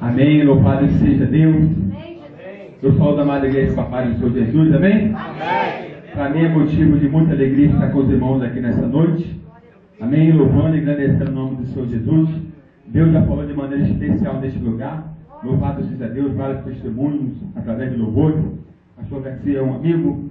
Amém. Louvado seja Deus. Eu saúdo a amada igreja do Papai do Senhor Jesus. Amém? Para mim é motivo de muita alegria estar com os irmãos aqui nessa noite. Amém. Louvando e agradecendo o nome do Senhor Jesus. Deus já falou de maneira especial neste lugar. Louvado seja Deus. Vários testemunhos através de louvores. Pastor Garcia é um amigo.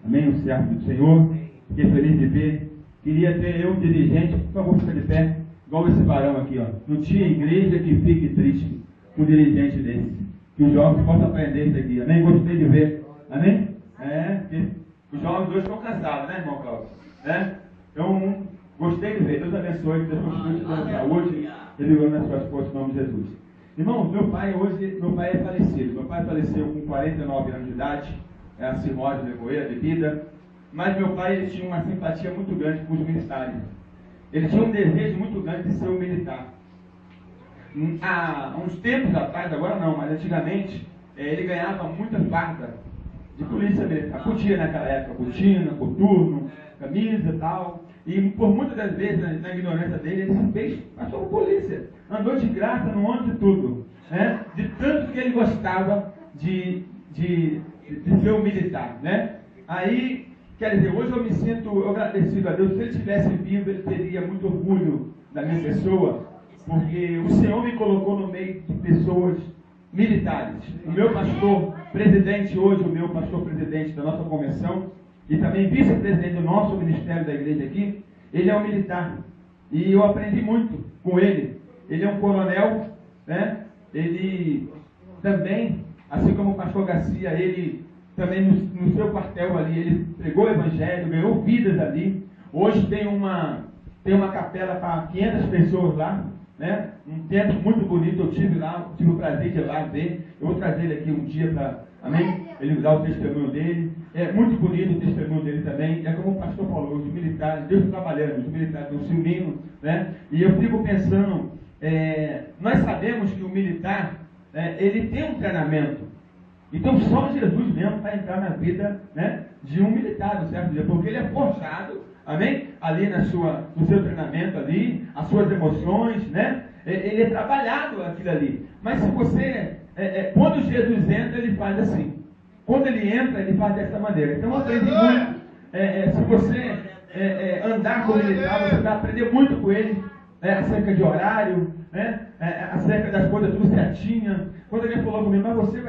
Amém. Um servo do Senhor. Fiquei feliz de ver. Queria ter eu, dirigente, por favor, fica de pé. Igual esse varão aqui, ó. Não tinha igreja que fique triste com um dirigente desse. Que os jovens possam aprender isso aqui. Amém? Gostei de ver. Amém? Porque os jovens hoje estão cansados, né, irmão Cláudio? Então, gostei de ver. Deus abençoe. Deus continue te dando saúde. Ele nas suas forças, em nome de Jesus. Irmão, meu pai é falecido. Meu pai faleceu com 49 anos de idade. É a cirrose, levou ele, a bebida. Mas meu pai ele tinha uma simpatia muito grande com os militares. Ele tinha um desejo muito grande de ser um militar. Há uns tempos atrás, agora não, mas antigamente, ele ganhava muita farda de polícia militar. Podia naquela época, botina, coturno, camisa e tal. E por muitas das vezes, na ignorância dele, ele fez, passou por polícia. Andou de graça no ano de tudo. Né? De tanto que ele gostava de ser um militar. Né? Aí, quer dizer, hoje eu me sinto agradecido a Deus. Se ele estivesse vivo, ele teria muito orgulho da minha pessoa, porque o Senhor me colocou no meio de pessoas militares. O meu pastor presidente hoje, o meu pastor presidente da nossa convenção, e também vice-presidente do nosso ministério da igreja aqui, ele é um militar. E eu aprendi muito com ele. Ele é um coronel, né? Ele também, assim como o pastor Garcia, ele também no seu quartel ali, ele pregou o evangelho, ganhou vidas ali. Hoje tem uma capela para 500 pessoas lá, né? Um templo muito bonito, eu tive lá, tive o prazer de ir lá ver. Eu vou trazer ele aqui um dia para, amém? Ele dar o testemunho dele. É muito bonito o testemunho dele também. É como o pastor falou, os militares, Deus está trabalhando, os militares estão se unindo, né? E eu fico pensando, nós sabemos que o militar, ele tem um treinamento. Então só Jesus mesmo vai entrar na vida, né, de um militar, certo? Porque ele é forjado, amém? Ali no seu treinamento ali, as suas emoções, né? Ele é trabalhado aquilo ali. Mas se você, quando Jesus entra, ele faz assim. Quando ele entra, ele faz dessa maneira. Então eu aprendi muito. Se você andar com o militar, você vai aprender muito com ele, acerca de horário, né? Acerca das coisas tudo certinha. Quando ele falou comigo, mas você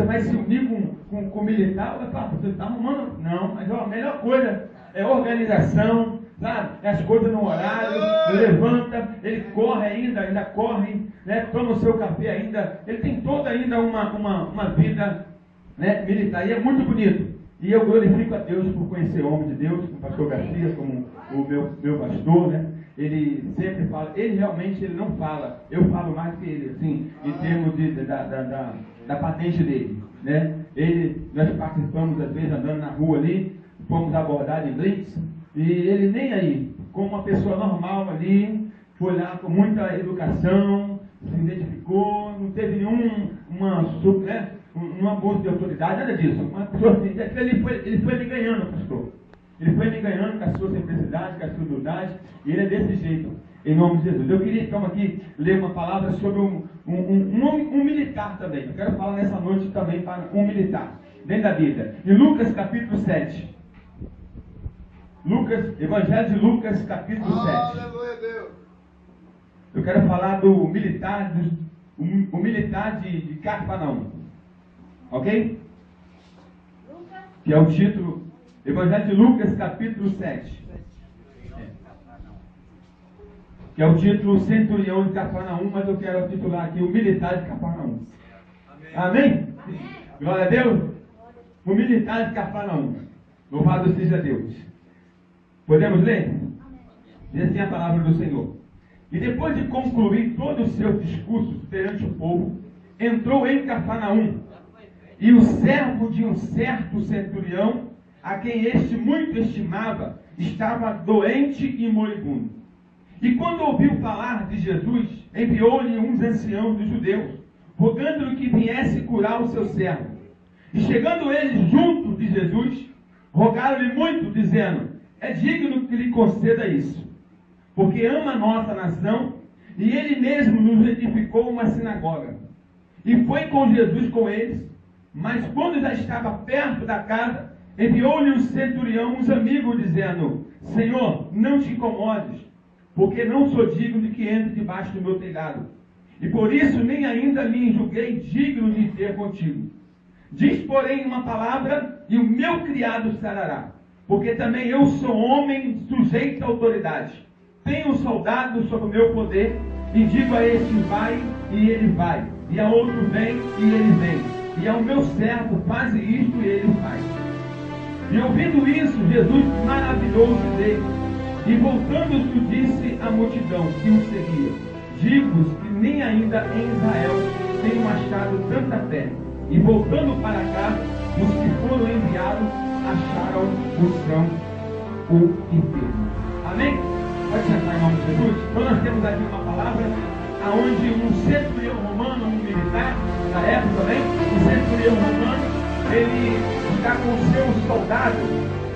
vai se unir com o militar, eu falei, você está arrumando? Não, mas a melhor coisa é organização, sabe? As coisas no horário, levanta, ele corre ainda corre, né? Toma o seu café ainda, ele tem toda ainda uma vida, né, militar, e é muito bonito. E eu glorifico a Deus por conhecer o homem de Deus, como o pastor Garcia, como o meu pastor, né? Ele sempre fala, ele realmente não fala, eu falo mais que ele, assim, em termos da patente dele, né? Nós participamos, às vezes, andando na rua ali, fomos abordados em blitz, e ele nem aí, como uma pessoa normal ali, foi lá com muita educação, se identificou, não teve um abuso de autoridade, nada disso. Uma pessoa assim, ele foi me ganhando, pastor. Ele foi me ganhando com a sua simplicidade, com a sua humildade, e ele é desse jeito, em nome de Jesus. Eu queria então aqui ler uma palavra sobre um militar também. Eu quero falar nessa noite também para um militar, dentro da Bíblia. Em Lucas capítulo 7. Evangelho de Lucas capítulo 7. Eu quero falar do militar, o militar de Cafarnaum. Ok? Que é o título, Evangelho de Lucas capítulo 7. Que é o título Centurião de Cafarnaum, mas eu quero titular aqui o militar de Cafarnaum. Amém? Glória a Deus. O militar de Cafarnaum. Louvado seja Deus. Podemos ler? Diz assim a palavra do Senhor. E depois de concluir todo o seu discurso perante o povo, entrou em Cafarnaum. E o servo de um certo centurião, a quem este muito estimava, estava doente e moribundo. E quando ouviu falar de Jesus, enviou-lhe uns anciãos dos judeus, rogando-lhe que viesse curar o seu servo. E chegando eles junto de Jesus, rogaram-lhe muito, dizendo, é digno que lhe conceda isso, porque ama a nossa nação E ele mesmo nos edificou uma sinagoga. E foi com Jesus com eles. Mas quando já estava perto da casa, enviou-lhe o centurião uns amigos, dizendo: Senhor, não te incomodes, porque não sou digno de que entre debaixo do meu telhado. E por isso nem ainda me julguei digno de ter contigo. Diz, porém, uma palavra, e o meu criado sarará. Porque também eu sou homem sujeito à autoridade. Tenho soldados sob o meu poder, e digo a este: vai, e ele vai. E a outro: vem, e ele vem. E ao meu servo: faze isto, e ele faz. E ouvindo isso, Jesus maravilhou-se dele. E voltando-se, disse à multidão que o seguia: digo-vos que nem ainda em Israel tenho achado tanta fé. E voltando para casa, os que foram enviados acharam o chão enfermo. Amém? Pode sentar em nome de Jesus? Então nós temos aqui uma palavra onde um centurião romano, um militar na época também, um centurião romano, ele está com seus soldados,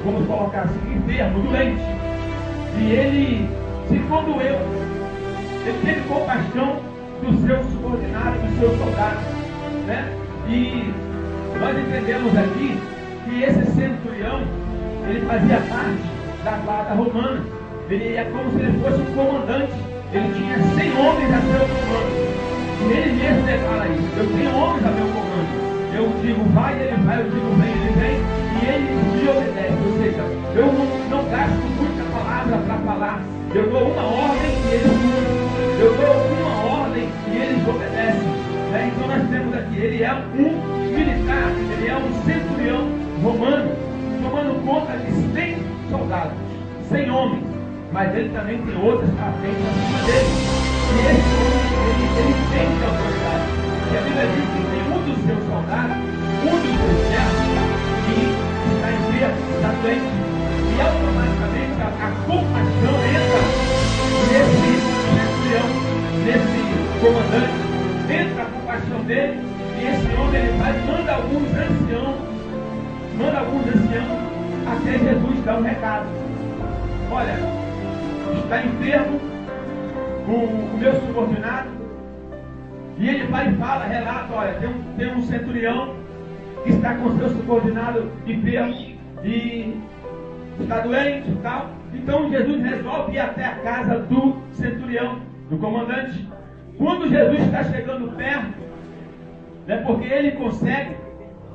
vamos colocar assim, enfermo, doente. E ele se condoeu. Ele teve compaixão dos seus subordinados, dos seus soldados, né? E nós entendemos aqui que esse centurião, ele fazia parte da guarda romana. Ele é como se ele fosse um comandante. Ele tinha 100 homens a seu comando. E ele mesmo declara isso: eu tenho homens a meu comando. Eu digo vai, ele vai, eu digo vem, ele vem, e ele me obedece. Ou seja, eu não gasto muita palavra para falar. Eu dou uma ordem e eles cumprem. Eu dou uma ordem e eles obedecem. Então nós temos aqui, ele é um militar, ele é um centurião romano, tomando conta de 100 soldados, 100 homens, mas ele também tem outras patentes acima dele. E esse homem, ele tem autoridade. E a Bíblia diz que tem um dos seus soldados, um dos seus servos, que está enfermo, está doente. E automaticamente a compaixão entra nesse centurião, nesse comandante. Entra a compaixão dele, e esse homem ele vai e manda alguns anciãos até Jesus dar um recado. Olha, está enfermo o meu subordinado, e ele vai e fala, relata: olha, tem um centurião que está com seu subordinado enfermo e está doente e tal. Então Jesus resolve ir até a casa do centurião, do comandante. Quando Jesus está chegando perto, né, porque ele consegue,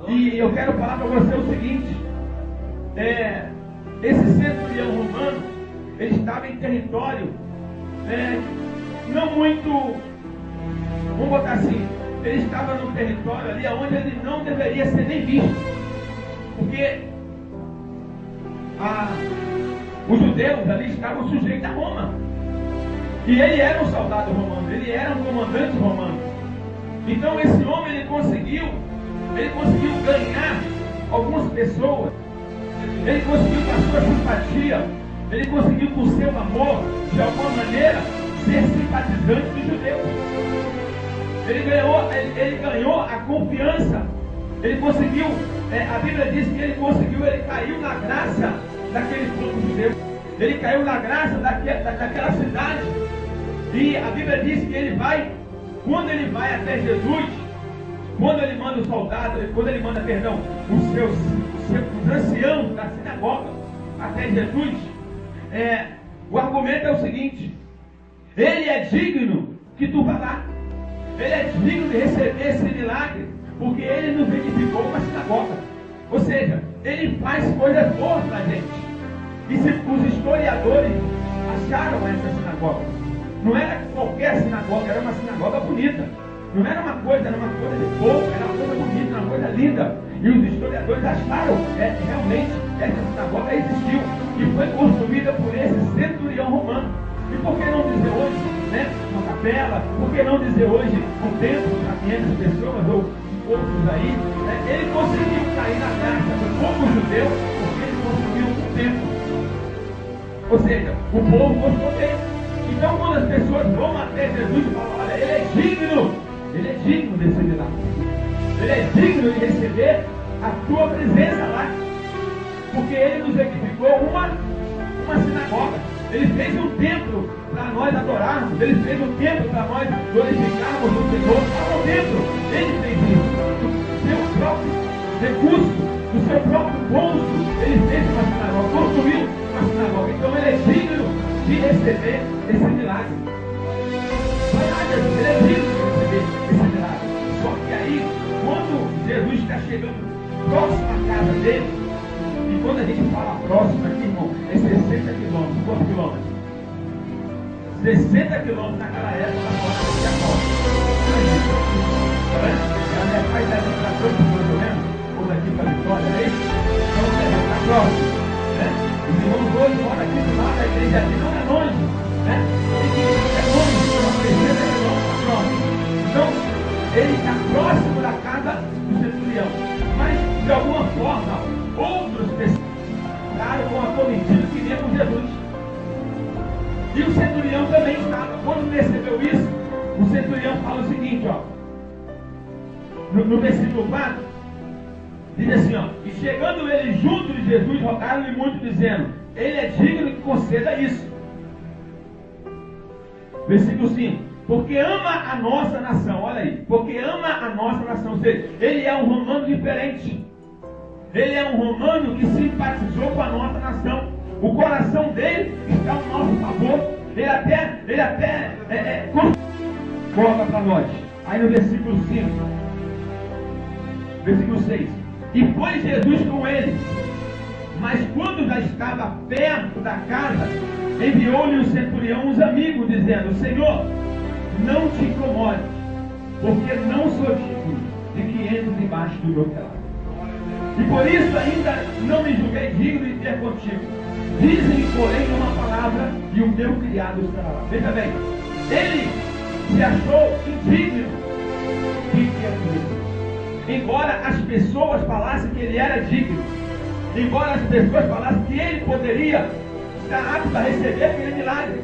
e eu quero falar para você o seguinte: esse centurião romano, ele estava em território não muito, vamos botar assim, ele estava num território ali onde ele não deveria ser nem visto, porque os judeus ali estavam sujeitos a Roma. E ele era um soldado romano, ele era um comandante romano. Então esse homem ele conseguiu ganhar algumas pessoas. Ele conseguiu com a sua simpatia, ele conseguiu com o seu amor, de alguma maneira, ser simpatizante dos judeus. Ele ganhou a confiança. Ele conseguiu, a Bíblia diz que ele caiu na graça daquele povo judeu. Ele caiu na graça daquela cidade. E a Bíblia diz que ele vai, quando ele vai até Jesus, quando ele manda os soldados, os anciãos da sinagoga até Jesus, o argumento é o seguinte: ele é digno que tu vá lá, ele é digno de receber esse milagre, porque ele nos edificou uma sinagoga. Ou seja, ele faz coisas boas para a gente. E os historiadores acharam essa sinagoga. Não era qualquer sinagoga, era uma sinagoga bonita. Não era uma coisa de pouco, era uma coisa bonita, uma coisa linda. E os historiadores acharam que realmente essa sinagoga existiu e foi construída por esse centurião romano. E por que não dizer hoje, né, uma capela? Por que não dizer hoje um templo para 500 pessoas ou outros aí? Ele conseguiu cair na graça do povo judeu porque ele construiu um templo. Ou seja, o povo gostou dele. Então quando as pessoas vão até Jesus e falam: olha, ele é digno desse milagre, ele é digno de receber a tua presença lá, porque ele nos edificou uma sinagoga, ele fez um templo para nós adorarmos. Ele fez um templo para nós glorificarmos o Senhor. Está no templo. Ele fez isso. Do seu próprio recurso, do seu próprio bolso, ele fez uma sinagoga, construiu uma sinagoga. Então ele é digno de receber esse milagre. Ele é digno de receber esse milagre. Só que aí, quando Jesus está chegando próximo à casa dele, e quando a gente fala próximo aqui, irmão, é 60 quilômetros. Quantos quilômetros? 60 quilômetros naquela época, na porta de Jacó. A minha pai está aqui para todos, mais ou menos, ou daqui para a Vitória, é isso? Então, está próximo. Né? Os irmãos hoje moram aqui do lado da igreja, aqui não é longe. Né? É longe, são 60 quilômetros próximo. Então, ele está próximo da casa do centurião. Mas, de alguma forma, outros pessoas ficaram com a comitiva que vinha com Jesus. E o centurião também estava. Quando percebeu isso, o centurião fala o seguinte, ó. No versículo 4, diz assim, ó. E chegando ele junto de Jesus, rogaram-lhe muito, dizendo: ele é digno que conceda isso. Versículo 5. Porque ama a nossa nação. Olha aí. Porque ama a nossa nação. Ou seja, ele é um romano diferente. Ele é um romano que simpatizou com a nossa nação. O coração dele está ao nosso favor. Ele até coloca para nós. Aí no versículo 5. Versículo 6. E foi Jesus com ele. Mas quando já estava perto da casa, enviou-lhe o centurião uns amigos, dizendo: Senhor, não te incomode, porque não sou digno de que entre debaixo do meu telhado. E por isso ainda não me julguei digno de ter contigo. Dizem, porém, uma palavra e o meu criado estará lá. Veja bem, ele se achou indigno de ter comigo. Embora as pessoas falassem que ele era digno, embora as pessoas falassem que ele poderia estar apto a receber aquele milagre.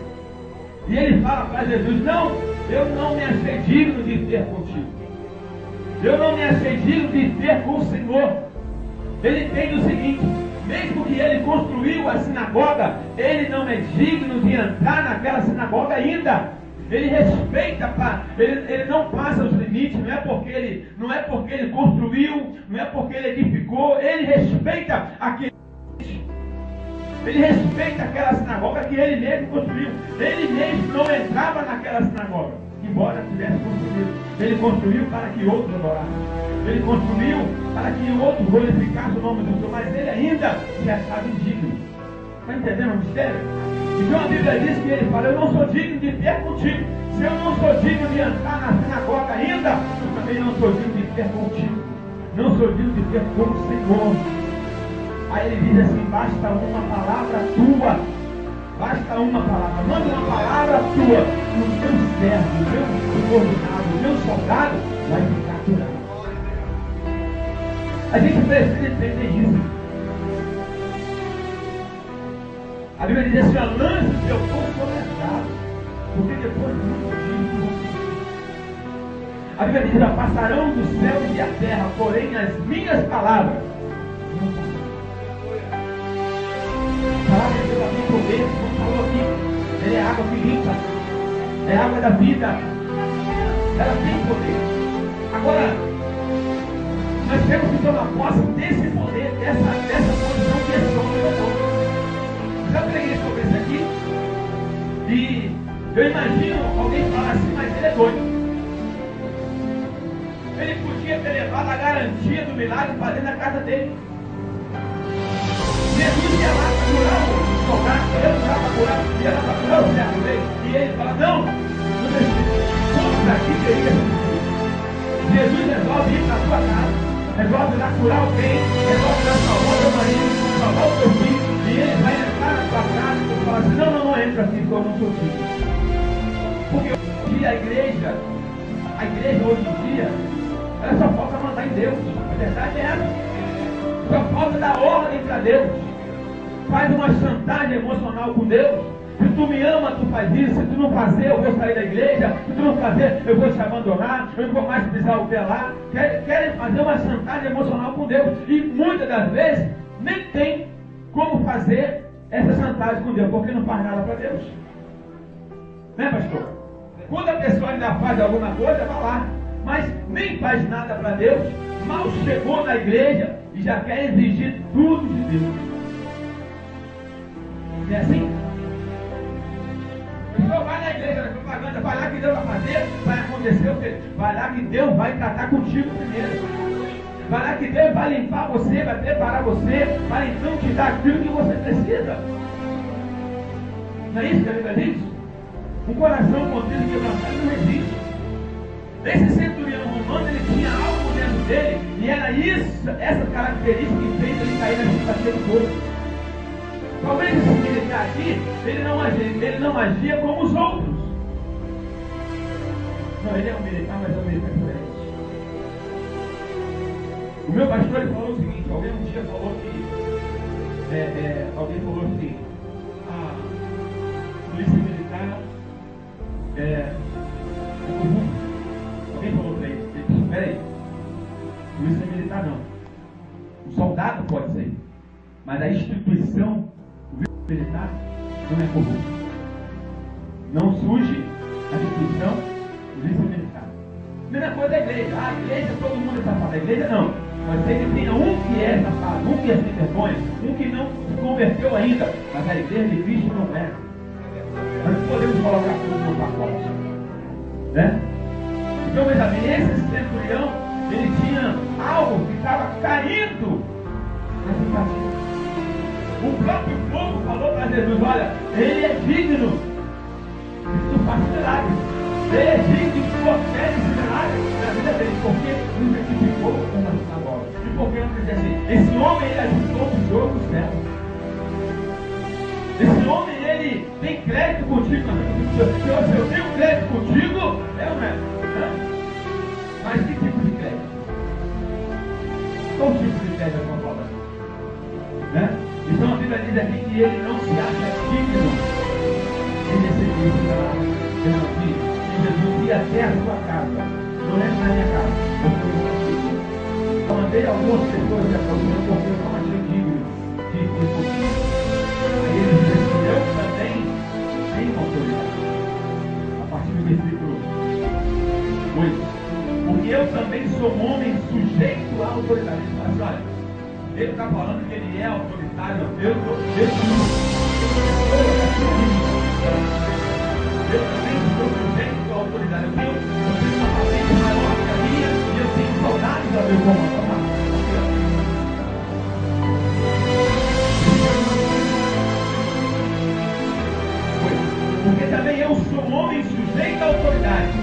E ele fala para Jesus: não, eu não me achei digno de ter contigo. Eu não me achei digno de ter com o Senhor. Ele entende o seguinte: mesmo que ele construiu a sinagoga, ele não é digno de entrar naquela sinagoga ainda. Ele respeita, ele não passa os limites, não é porque ele construiu, não é porque ele edificou, ele respeita aquele. Ele respeita aquela sinagoga que ele mesmo construiu. Ele mesmo não entrava naquela sinagoga, embora tivesse construído. Ele construiu para que outros adorassem. Ele construiu para que outros glorificassem o nome do Senhor, mas ele ainda se achava indigno. Está entendendo o mistério? Então a Bíblia diz que ele fala: eu não sou digno de ter contigo. Se eu não sou digno de entrar na sinagoga ainda, eu também não sou digno de ter contigo. Não sou digno de ter com o Senhor. Aí ele diz assim: basta uma palavra tua. Basta uma palavra. Manda uma palavra tua. O teu servo, o meu subordinado, o meu soldado vai ficar curado. A gente precisa entender isso. A Bíblia diz assim: lance o teu fogo sobre as águas, porque depois de muito dias vão. A Bíblia diz: passarão do céu e da terra, porém as minhas palavras não passarão. A palavra de Deus ela tem poder, como falou aqui. Ele é água que limpa, é água da vida. Ela tem poder. Agora, nós temos que tomar posse desse poder, dessa posição que é sobre o povo. Já preguei sobre isso aqui. E eu imagino alguém falar assim: mas ele é doido. Ele podia ter levado a garantia do milagre para dentro da casa dele. Jesus ia lá para curar o soldado, ele ia lá para curar, ia lá para curar o servo dele. E ele fala: não, não precisa. Tudo daqui teria sido. Jesus resolve ir para a sua casa, resolve ir lá curar alguém, resolve ir lá salvar o teu marido, salvar o teu filho. E ele vai entrar na sua casa e falar assim: não entra aqui, porque eu não sou digno. Porque hoje em dia a igreja hoje em dia, ela só falta mandar em Deus. A verdade é essa. Só falta dar ordem para Deus. Faz uma chantagem emocional com Deus. Se tu me ama, tu faz isso. Se tu não fazer, eu vou sair da igreja. Se tu não fazer, eu vou te abandonar. Eu não vou mais pisar o pé lá. Querem fazer uma chantagem emocional com Deus. E muitas das vezes nem tem como fazer essa chantagem com Deus, porque não faz nada para Deus. Né, pastor? Quando a pessoa ainda faz alguma coisa, vai lá. Mas nem faz nada para Deus, mal chegou na igreja e já quer exigir tudo de Deus. Não é assim? A pessoa vai na igreja, na propaganda, vai lá que Deus vai fazer, vai acontecer o quê? Vai lá que Deus vai tratar contigo primeiro. Vai lá que Deus vai limpar você, vai preparar você, vai então te dar aquilo que você precisa. Não é isso que a Bíblia diz? Um coração contrito e quebrantado não existe. Esse centurião romano, ele tinha algo dentro dele, e era isso, essa característica que fez ele cair na justiça do corpo. Talvez esse militar aqui, ele não agia como os outros. Não, ele é um militar, mas é um militar diferente. O meu pastor, ele falou o seguinte, alguém um dia falou que, alguém falou assim, a polícia militar é corrupta. Alguém falou para ele disse, peraí, polícia militar não. O soldado pode ser, mas a instituição militar não é corrupta. Não surge a instituição polícia militar. Mesma coisa da igreja. A igreja, todo mundo é safado. A igreja não. Mas tem que ter um que é safado, um que é sem vergonha, um que não se converteu ainda. Mas a igreja de Cristo não é. Nós não podemos colocar tudo no pacote. Né? Então, veja bem, esse centurião, ele tinha algo que estava caindo na situação. O próprio povo falou para Jesus, olha, ele é digno de tu fazer milagres. Ele é digno de tu oferecer esse milagre na vida dele, porque não identificou como a sinagoga. E porque não dizer assim, esse homem, ele ajudou o Senhor do céu. Esse homem, ele tem crédito contigo. Se eu tenho crédito contigo, é ou não é? Mas que tipo de crédito? Qual tipo de crédito eu estou falando? Né? Então a Bíblia diz aqui que ele não se acha digno de receber esse salário. Ele não diz que Jesus ia até a sua casa. Não é na minha casa. Eu estou aqui. Eu mandei algumas pessoas que aproximam porque eu não achei digno de ir. Aí ele diz que eu também tenho autoridade. A partir do versículo 8. Porque eu também sou um homem sujeito à autoridade. Ele fala assim, olha, ele está falando que ele é autoritário. Eu também sou sujeito à autoridade. Eu tenho uma patente maior que a minha e eu tenho soldados a meu comando. Porque também eu sou um homem sujeito à autoridade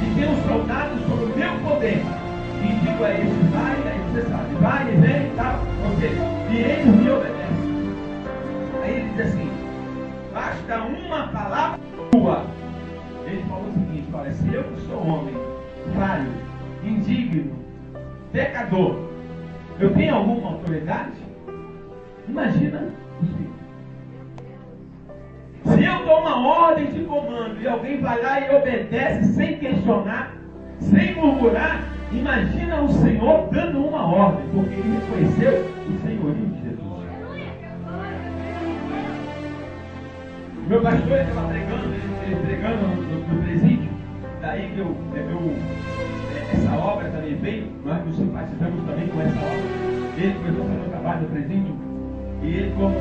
e tenho soldados sob o meu poder. E digo a eles, vai, aí você sabe, vai e vem e tal. Ou seja, e eles me obedecem. Aí ele diz assim, basta uma palavra tua. Ele falou o seguinte, olha, se eu que sou homem, falho, indigno, pecador, eu tenho alguma autoridade? Imagina os filhos. Se eu dou uma ordem de comando e alguém vai lá e obedece sem questionar, sem murmurar, imagina o Senhor dando uma ordem, porque ele reconheceu o senhorio de Jesus. O meu pastor estava pregando no presídio, daí que essa obra também veio, nós nos simpatizamos também com essa obra. Ele começou a fazer o trabalho no presídio, e ele como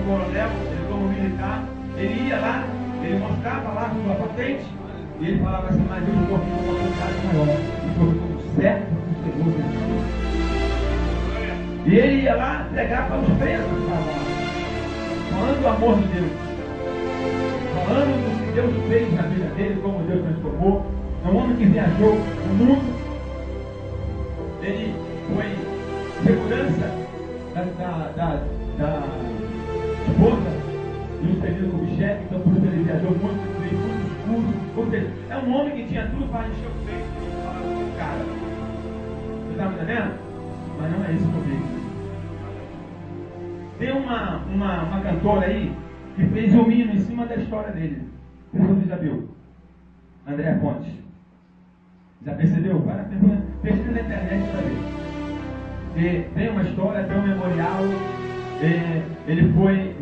coronel, ele como militar, ele ia lá, ele mostrava lá a sua patente, e ele falava assim, mas eu estou aqui com uma vontade maior, estou como servo do Senhor Jesus. E ele ia lá pregar para os presos, falando do amor de Deus, falando do que Deus fez na vida dele, como Deus transformou. É um homem que viajou o mundo. Ele foi segurança da esposa e o serviço como chefe, então por isso ele viajou muito, fez muitos cursos. Ou seja, é um homem que tinha tudo para encher o peito e falar com o cara. Você está me entendendo? Mas não é isso que eu vejo. Tem uma cantora aí que fez um hino em cima da história dele. Você já viu? Andréa Pontes. Já percebeu? Para pesquisa na internet para ver. E tem uma história, tem um memorial. Ele foi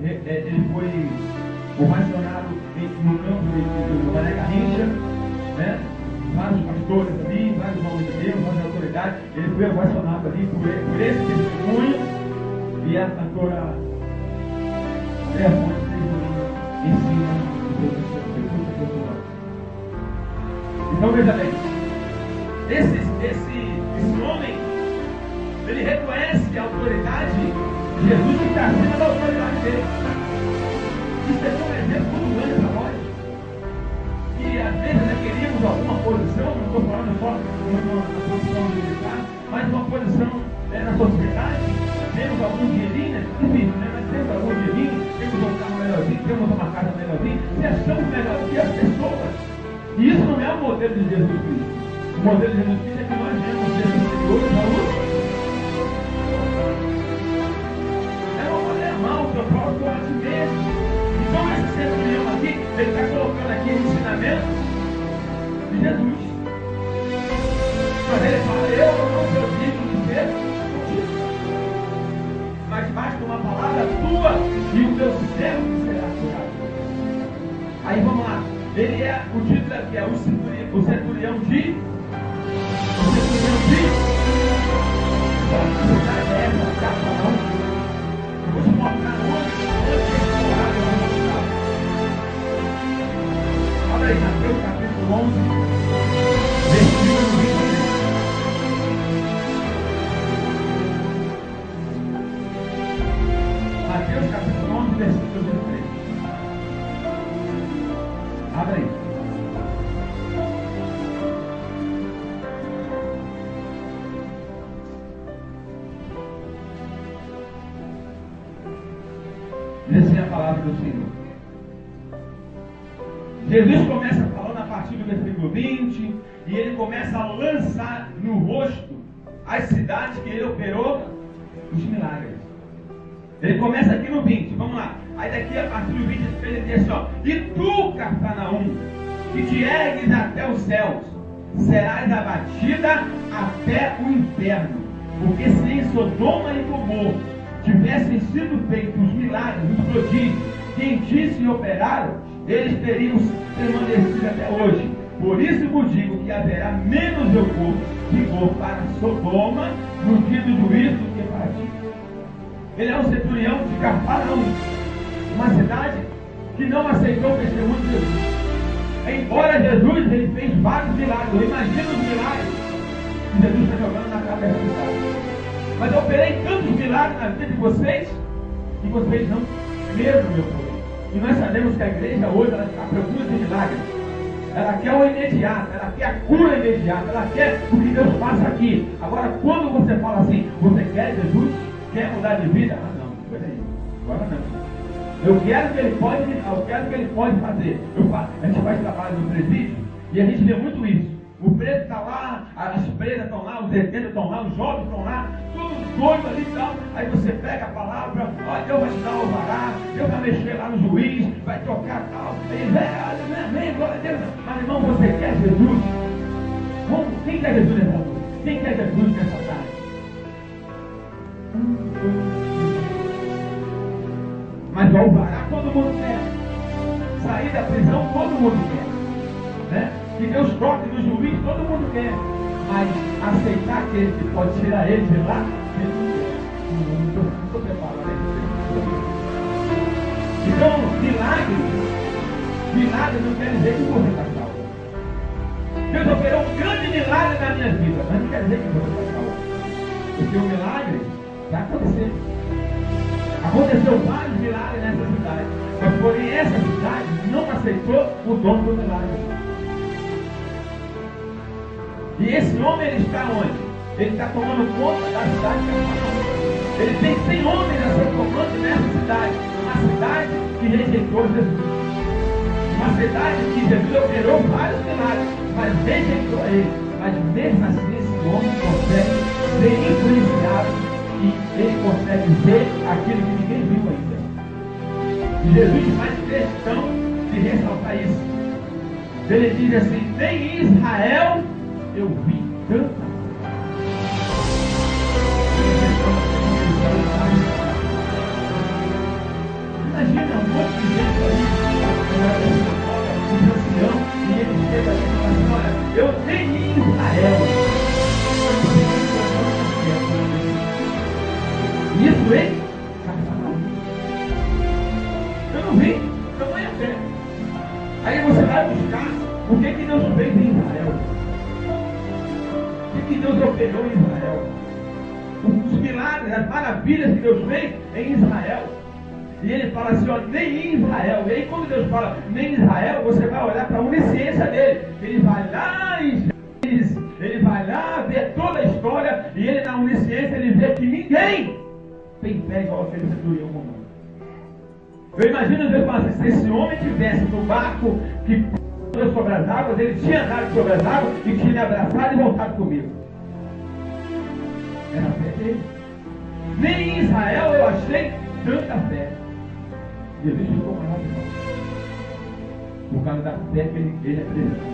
ovacionado no campo do Mané Garrincha, né? Vários pastores ali, vários homens de Deus, várias autoridades. Ele foi ovacionado ali por esse testemunho. E a cantora Andréa Fontes ensina o Deus do céu. Então veja bem, esse homem, ele reconhece a autoridade de Jesus que está acima da autoridade dele. Isso é um exemplo muito grande para nós. E às vezes nós queríamos alguma posição, não estou falando só na posição militar, mas uma posição na sociedade. Temos algum dinheirinho, difícil, né? Mas temos algum dinheirinho, temos um carro melhorzinho, temos uma casa melhorzinha, se achamos melhor que as pessoas. E isso não é o modelo de Jesus Cristo. O modelo de Jesus Cristo é que nós vemos ser superiores a outros. É amar o teu próprio a ti mesmo. Então esse centurião aqui, ele está colocando aqui o ensinamento de Jesus. Mas ele fala, eu não sou digno de ser contigo. Mas basta uma palavra tua e o teu servo será curado. Aí vamos lá. Ele é, o título aqui é o centurião de. A cidade é essa, Cafarnaum. Eu vou te mostrar onde esse morado vai mostrar. Olha aí, Mateus capítulo 11, versículo 23. Mateus capítulo 11, versículo 23. Abre aí. Diz assim a palavra do Senhor. Jesus começa falando a partir do versículo 20, e ele começa a lançar no rosto as cidades que ele operou os milagres. Ele começa aqui no 20, vamos lá. Aí daqui a partir do 20 ele diz assim, ó, e tu, Cafarnaum, que te ergues até os céus, serás abatida até o inferno. Porque se em Sodoma e Gomorra tivessem sido feitos os milagres, os prodígios que em ti se operaram, eles teriam permanecido até hoje. Por isso vos digo que haverá menos vigor para Sodoma no dia do juízo do que para ti. Ele é um centurião de Cafarnaum, uma cidade que não aceitou o testemunho de Jesus. Embora Jesus ele fez vários milagres, imagina os milagres que Jesus está jogando na cara dessa cidade. Mas eu operei tantos milagres na vida de vocês e vocês não creram no meu poder. E nós sabemos que a igreja hoje ela está à procura de milagres. Ela quer o imediato, ela quer a cura imediata, ela quer o que Deus faça aqui. Agora, quando você fala assim, você quer Jesus? Quer mudar de vida? Ah não, peraí, agora não. Eu quero que ele pode me dar, eu quero que ele pode fazer. A gente faz trabalho no presídio e a gente vê muito isso. O preso está lá, as presas estão lá, os detentes estão lá, os jovens estão lá, todos doidos ali e tal. Aí você pega a palavra, ó, Deus vai te dar o alvará, Deus vai mexer lá no juiz, vai tocar tal. Aí ele amém, glória a Deus. Mas irmão, você quer Jesus? Quem quer Jesus nessa noite? Quem quer Jesus nessa tarde? Mas o alvará todo mundo quer. Sair da prisão todo mundo quer. Né? Que Deus toque no juiz todo mundo quer. Mas aceitar que ele pode tirar ele de lá, ele não quer. Não estou preparado. Então, milagre não quer dizer que você está salvo. Deus operou um grande milagre na minha vida, mas não quer dizer que você está salvo. Porque o milagre vai acontecer. Aconteceu vários milagres nessa cidade, mas porém essa cidade não aceitou o dom do milagre. E esse homem ele está onde? Ele está tomando conta da cidade de Cafarnaum. Ele tem 100 homens a seu comando nessa cidade, uma cidade que rejeitou Jesus. Uma cidade que Jesus operou vários milagres, mas rejeitou ele. Mas mesmo assim esse homem consegue ser influenciado e ele consegue ver aquilo que ninguém viu ainda. E Jesus faz questão de ressaltar isso. Ele diz assim, nem em Israel eu vi tanta. Imagina um monte de gente ali. isso em Cafarnaum. Eu não vi, tamanha fé. Aí você vai buscar o que Deus fez em Israel. O que Deus operou em Israel. Os milagres, as maravilhas que Deus fez em Israel. E ele fala assim, ó, nem em Israel. E aí quando Deus fala nem em Israel, você vai olhar para a onisciência dele. Ele vai lá em Gênesis, ele vai lá ver toda a história, e ele na onisciência ele vê que ninguém tem fé igual aquele centurião romano. Eu imagino Deus falando assim, se esse homem tivesse no barco que andou sobre as águas, ele tinha andado sobre as águas e tinha me abraçado e voltado comigo. Era a fé dele. Nem em Israel eu achei tanta fé. Jesus ficou maravilhoso por causa da fé que ele apresentou.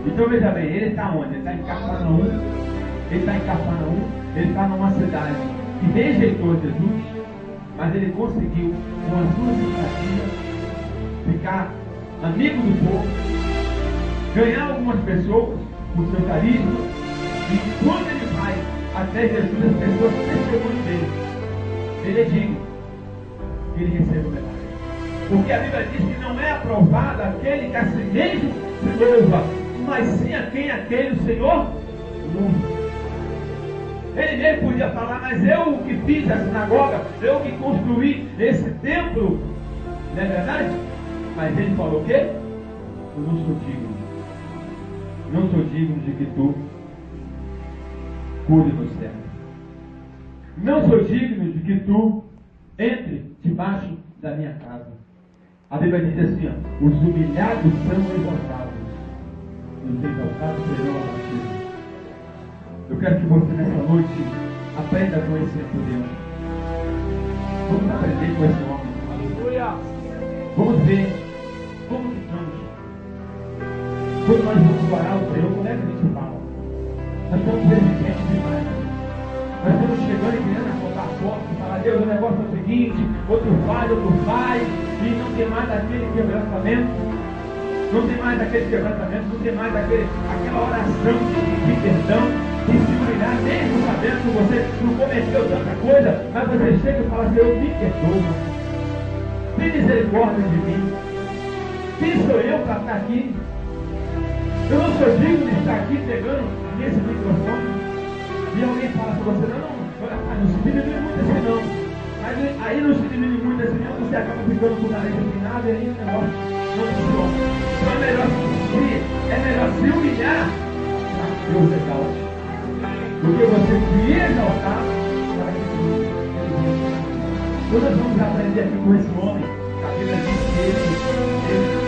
Então veja bem, ele está onde? Ele está em Cafarnaum. Ele está em Cafarnaum. Ele está numa cidade que rejeitou Jesus, mas ele conseguiu, com as suas iniciativas, ficar amigo do povo, ganhar algumas pessoas com seu carisma, e quando ele vai até Jesus, as pessoas testemunham dele. Ele é digno que ele receba o medalha. Porque a Bíblia diz que não é aprovado aquele que a si mesmo se louva, mas sim a quem aquele o Senhor louva. Ele mesmo podia falar, mas eu que fiz a sinagoga, eu que construí esse templo, não é verdade? Mas ele falou o quê? Eu não sou digno. Não sou digno de que tu cuide do céu. Não sou digno de que tu entre debaixo da minha casa. A Bíblia diz assim, ó, os humilhados são exaltados, e os exaltados serão abatidos. Eu quero que você nessa noite aprenda a conhecer por Deus. Vamos aprender com esse homem. Aleluia! Vamos ver como que estamos. Quando nós vamos orar ao Senhor, como é que a gente fala? Nós estamos resistentes demais. Nós estamos chegando e querendo apontar a porta e falar, Deus, o negócio é o seguinte, outro faz, e não tem mais aquele quebrantamento. Não tem mais aquele quebrantamento, não tem mais aquela oração de perdão, de se humilhar, mesmo sabendo que você não cometeu tanta coisa, mas você chega e fala, Senhor, me perdoa. Tem misericórdia de mim. Quem sou eu para estar aqui? Eu não sou digno de estar aqui pegando nesse microfone. E alguém fala para você, não se diminui muito assim não. Aí não se diminui muito assim não, você acaba ficando com o nariz empinado e aí o negócio não funciona. Então é melhor se humilhar para que Deus exalte, do que você se exaltar para que Deus exalte. Então nós vamos aprender aqui com esse homem. A Bíblia diz que ele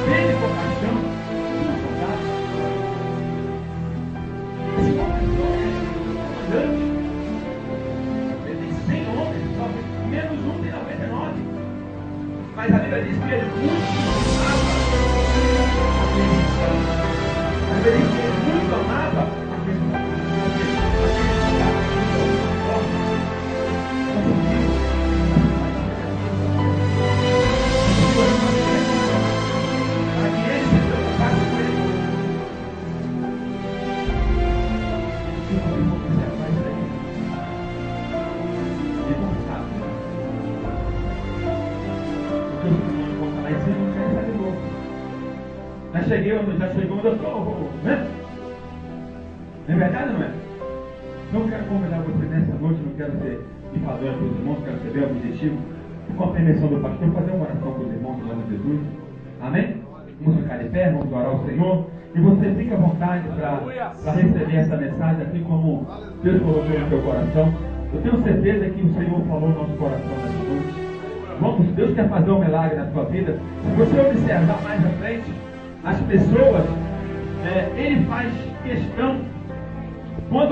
teve compaixão dos soldados. Esse compaixão é grande. Ele tem 100 homens, só menos um tem 99. Mas a Bíblia diz que ele muito amava a perdição. A Bíblia diz que ele muito amava a perdição. Já chegou onde eu estou, né? Não é verdade ou não é? Então eu quero convidar você nessa noite, não quero ser difador para os irmãos, quero ser bem objetivo, com a permissão do pastor, fazer uma oração para os irmãos em nome de Jesus. Amém? Vamos ficar de pé, vamos orar ao Senhor. E você fica à vontade para receber essa mensagem, assim como Deus colocou no seu coração. Eu tenho certeza que o Senhor falou no nosso coração nessa noite. Vamos, Deus quer fazer um milagre na sua vida. Se você observar mais à frente, as pessoas, ele faz questão, quando